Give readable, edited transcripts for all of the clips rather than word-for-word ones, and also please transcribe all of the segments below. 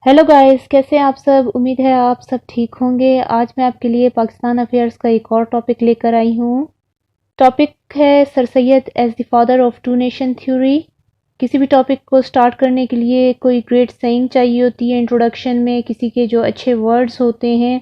Hello guys, कैसे हैं आप सब। उम्मीद है आप सब ठीक होंगे। आज मैं आपके लिए पाकिस्तान अफेयर्स का एक और टॉपिक लेकर आई हूँ। टॉपिक है sir Syed as the father of two nation theory. किसी भी टॉपिक को स्टार्ट करने के लिए कोई ग्रेट सेइंग चाहिए होती है। इंट्रोडक्शन में किसी के जो अच्छे वर्ड्स होते हैं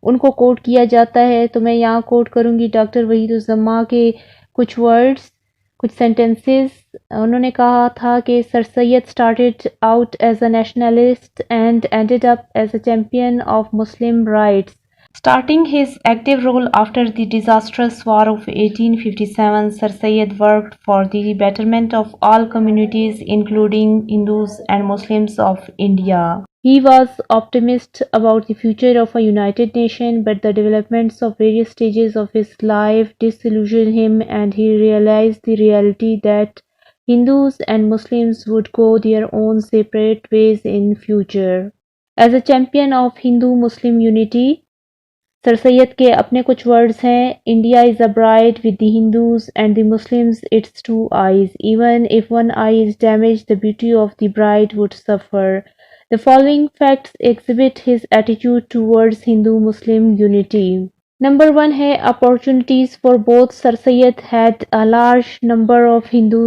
उनको कोट किया जाता है, तो मैं यहाँ कोट करूँगी डॉक्टर वहीदुज़्ज़मा के कुछ वर्ड्स, कुछ सेंटेंसेस। उन्होंने कहा था कि sir Syed started out as a nationalist and ended up as a champion of Muslim rights. Starting his active role after the disastrous War of 1857, Sir Syed worked for the betterment of all communities, including Hindus and Muslims of India. He was optimistic about the future of a united nation, but the developments of various stages of his life disillusioned him, and he realized the reality that Hindus and Muslims would go their own separate ways in future. As a champion of Hindu-Muslim unity, sir Syed के अपने कुछ words हैं। India is a bride with the Hindus and the Muslims it's two eyes. Even if one eye is damage the beauty of the bride would suffer. The following facts exhibit his attitude towards Hindu Muslim unity. Number one है opportunities for both. Sir Syed had a large number of Hindu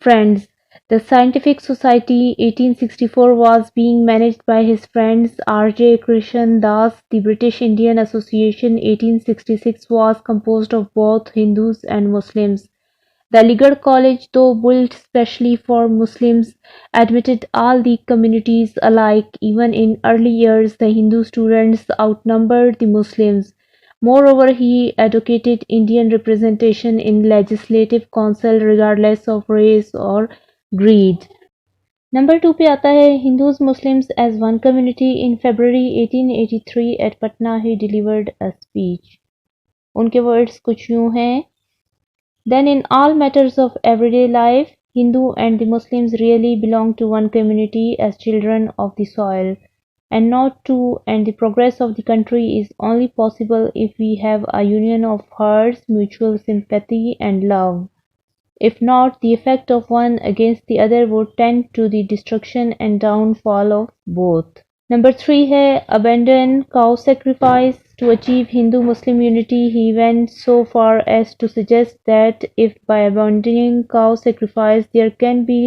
friends. The Scientific Society 1864 was being managed by his friends R. J. Krishan Das. The British Indian Association 1866 was composed of both Hindus and Muslims. The Aligarh College, though built specially for Muslims, admitted all the communities alike. Even in early years, the Hindu students outnumbered the Muslims. Moreover, he advocated Indian representation in legislative council regardless of race or greed. Number 2 पे आता है Hindus Muslims as one community. In February 1883 at Patna he delivered a speech. उनके words कुछ यूं हैं: Then in all matters of everyday life, Hindu and the Muslims really belong to one community as children of the soil, and not two, and the progress of the country is only possible if we have a union of hearts, mutual sympathy and love. If not, the effect of one against the other would tend to the destruction and downfall of both. Number 3 है abandon cow sacrifice. To achieve Hindu-Muslim unity, he went so far as to suggest that if by abandoning cow sacrifice there can be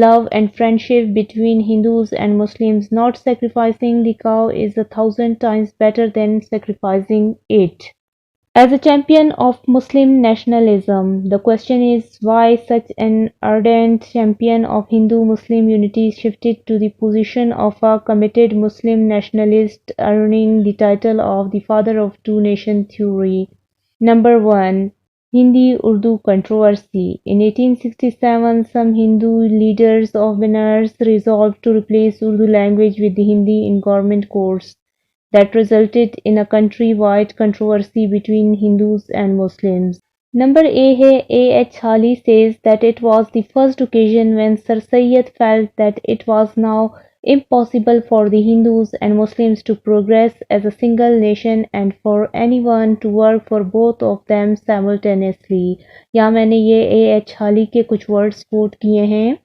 love and friendship between Hindus and Muslims, not sacrificing the cow is 1,000 times better than sacrificing it. As a champion of Muslim nationalism, the question is why such an ardent champion of Hindu-Muslim unity shifted to the position of a committed Muslim nationalist, earning the title of the father of two-nation theory. Number 1. Hindi-Urdu controversy. In 1867, some Hindu leaders of Benares resolved to replace Urdu language with the Hindi in government courts. That resulted in a country-wide controversy between Hindus and Muslims. Number A है A. H. Hali says that it was the first occasion when Sir Syed felt that it was now impossible for the Hindus and Muslims to progress as a single nation and for anyone to work for both of them simultaneously. यहाँ मैंने ये A. H. Hali के कुछ words quote किए हैं.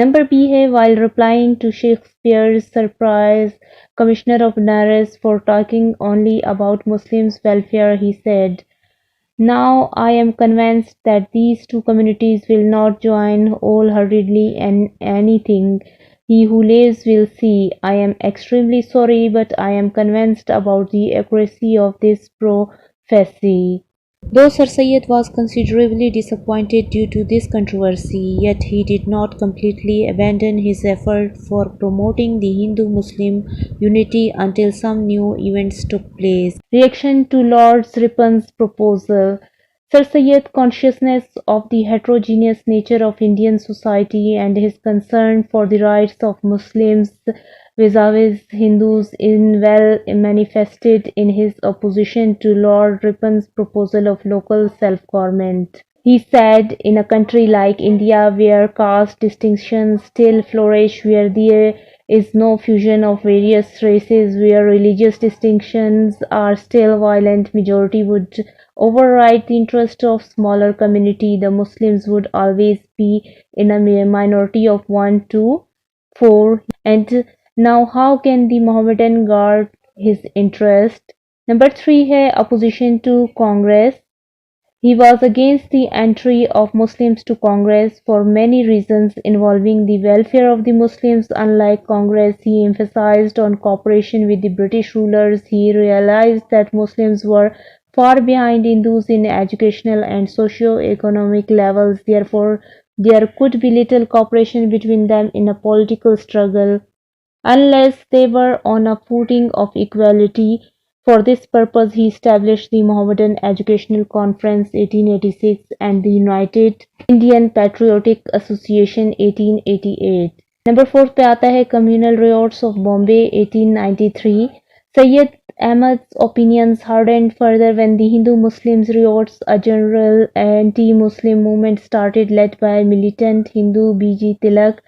Number B है while replying to Shakespeare's surprise Commissioner of Benares for talking only about Muslims' welfare, he said, Now I am convinced that these two communities will not join wholeheartedly in anything. He who lives will see. I am extremely sorry, but I am convinced about the accuracy of this prophecy. Though Sir Syed was considerably disappointed due to this controversy, yet he did not completely abandon his effort for promoting the Hindu-Muslim unity until some new events took place. Reaction to Lord Ripon's proposal. Sir Syed's consciousness of the heterogeneous nature of Indian society and his concern for the rights of Muslims vis-a-vis Hindus is well manifested in his opposition to Lord Ripon's proposal of local self-government. He said, in a country like India where caste distinctions still flourish, where there is no fusion of various races, where religious distinctions are still violent, majority would override the interest of smaller community. The Muslims would always be in a minority of 1 to 4, and Now, how can the Mohammedan guard his interest? Number 3 है opposition to Congress. He was against the entry of Muslims to Congress for many reasons involving the welfare of the Muslims. Unlike Congress, he emphasized on cooperation with the British rulers. He realized that Muslims were far behind Hindus in educational and socio-economic levels. Therefore, there could be little cooperation between them in a political struggle unless they were on a footing of equality. For this purpose he established the Mohammedan Educational Conference 1886 and the United Indian Patriotic Association 1888. Number 4 पे आता है Communal Riots of Bombay 1893. Sayyid Ahmad's opinions hardened further when the Hindu-Muslim riots, a general anti-Muslim movement started led by militant Hindu B.G. Tilak,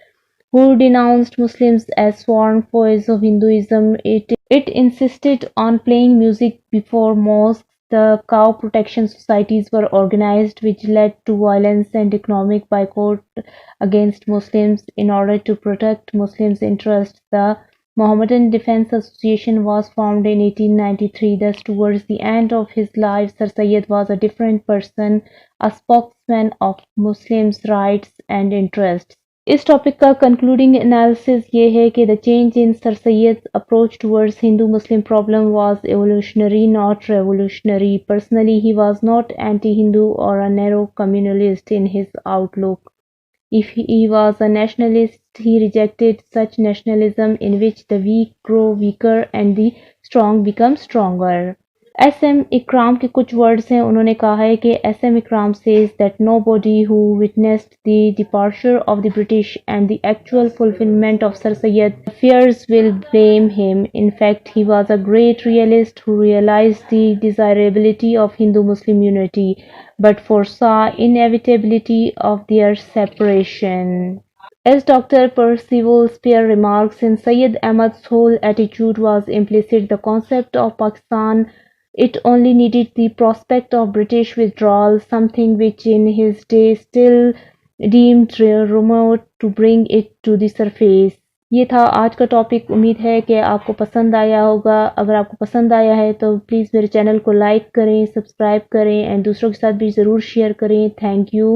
who denounced Muslims as sworn foes of Hinduism. It insisted on playing music before mosques. The cow protection societies were organized, which led to violence and economic boycott against Muslims. In order to protect Muslims' interests, the Mohammedan Defense Association was formed in 1893. Thus, towards the end of his life, Sir Syed was a different person, a spokesman of Muslims' rights and interests. इस topic का concluding analysis ये है कि the change in sir Syed approach towards Hindu Muslim problem was evolutionary not revolutionary. Personally, he was not anti-Hindu or a narrow communalist in his outlook. If he was a nationalist, he rejected such nationalism in which the weak grow weaker and the strong become stronger. SM. इकराम के कुछ words हैं. उन्होंने कहा है कि SM. Ikram says that nobody who witnessed the departure of the British and the actual fulfillment of Sir Syed's fears will blame him. In fact, he was a great realist who realized the desirability of Hindu-Muslim unity, but foresaw inevitability of their separation. As Dr. Percival Spear remarks, in Syed Ahmad's whole attitude was implicit the concept of Pakistan. It only needed the prospect of British withdrawal, something which in his day still deemed remote, to bring it to the surface. ये था आज का topic. उम्मीद है कि आपको पसंद आया होगा. अगर आपको पसंद आया है तो प्लीज़ मेरे चैनल को लाइक करें, सब्सक्राइब करें एंड दूसरों के साथ भी ज़रूर शेयर करें. Thank you.